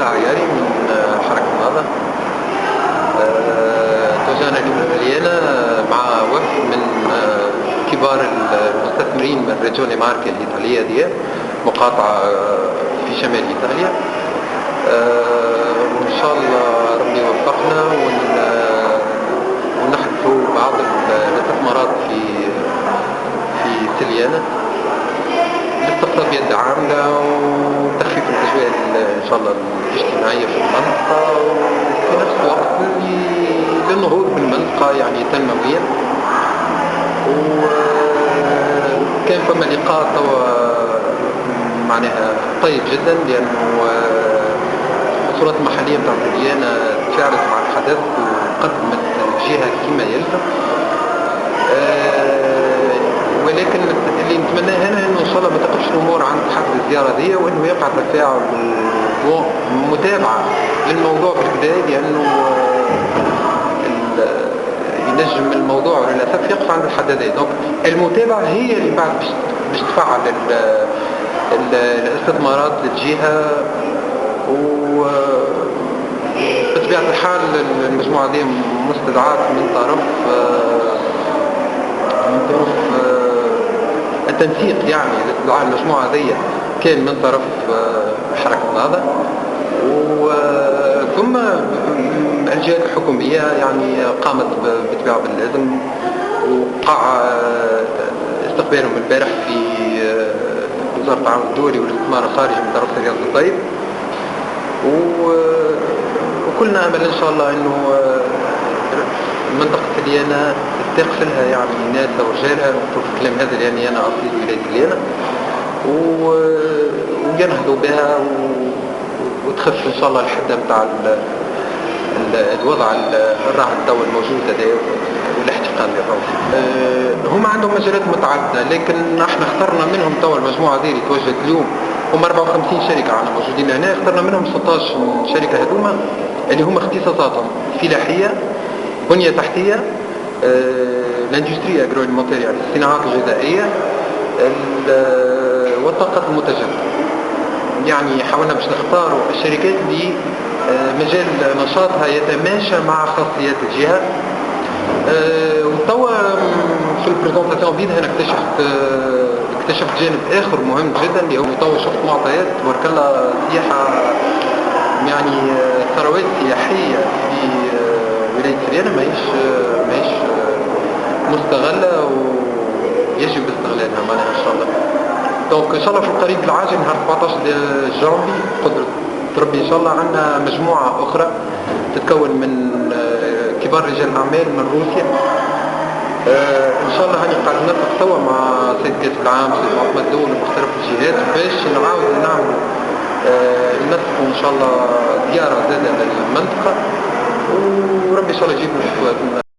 عياري من حركة النهضة. توجهنا لإيطاليانا مع وفد من كبار المستثمرين من ريجوني ماركي الإيطالية دي مقاطعة في شمال إيطاليا. وإن شاء الله ربي يوفقنا ونحدثوا بعض الاستثمارات في سليانة لاستقطاب يد عاملة وتخفيف الأجواء إن شاء الله الاجتماعية في المنطقة، وفي نفس الوقت للنهوض بالمنطقة يعني تنمويا. وكان فما لقاء توا معناها طيب جدا، لأنه السلطات المحلية نتاع سليانة تفاعلت مع الحدث وقدمت الجهة كما يلزم. ولكن اللي نتمناه هنا انه ان شاء الله ما تقفش الامور عند حد الزياره دي، وانه يقع تفاعل ومتابعه للموضوع بالكدا، لانه ينجم الموضوع للاسف يقف عند الحد هذا. دونك المتابعه هي اللي بعد باش تفعل الاستثمارات للجهه. بطبيعه الحال المجموعه دي مستدعاه من طرف التنسيق، يعني استدعاء المجموعة ذي كان من طرف حركة النهضة، ثم الجهات الحكومية يعني قامت بالطبيعة باللازم، وقع استقبالهم البارح في وزارة التعاون الدولي والاستثمار الخارجي من طرف رياض الطيب. وكلنا أمل إن شاء الله إنه منطقة سليانة تستقبلها يعني ناسها ورجالها، ونشوف الكلام هذا لأني أنا أصلي ولاية سليانة، وينهضوا بها وتخف إن شاء الله الحدة متاع الوضع الراهن توا الموجود هذا والاحتقان اللي راهو. هم عندهم مجالات متعددة، لكن احنا اخترنا منهم توا المجموعة دي اللي توجهت اليوم، هم 54 شركة عنا موجودين هنا، اخترنا منهم 16 شركة هذوما اللي هم اختصاصاتهم فلاحية، بنية تحتية، الاندستري اجرواليمونتير يعني الصناعات الغذائية، والطاقة المتجددة. يعني حاولنا باش نختاروا الشركات اللي مجال نشاطها يتماشى مع خاصيات الجهة. وتوا في البريزونطاسيون بيدها انا اكتشفت جانب اخر مهم جدا، اللي هو توا شفت معطيات تبارك الله سياحة، يعني ثروات سياحية في ولاية سليانة ماهيش مستغلة ويجب استغلالها معناها ان شاء الله. دونك ان شاء الله في القريب العاجل نهار 14 جانفي قدرة ربي ان شاء الله عندنا مجموعة اخرى تتكون من كبار رجال الاعمال من روسيا. ان شاء الله هاني قاعد نتفق توا مع سيد كاتب العام سيد محمد دول ومختلف الجهات باش نعاود نعمل نسقوا ان شاء الله زيارة زادة للمنطقة، وربي ان شاء الله يجيب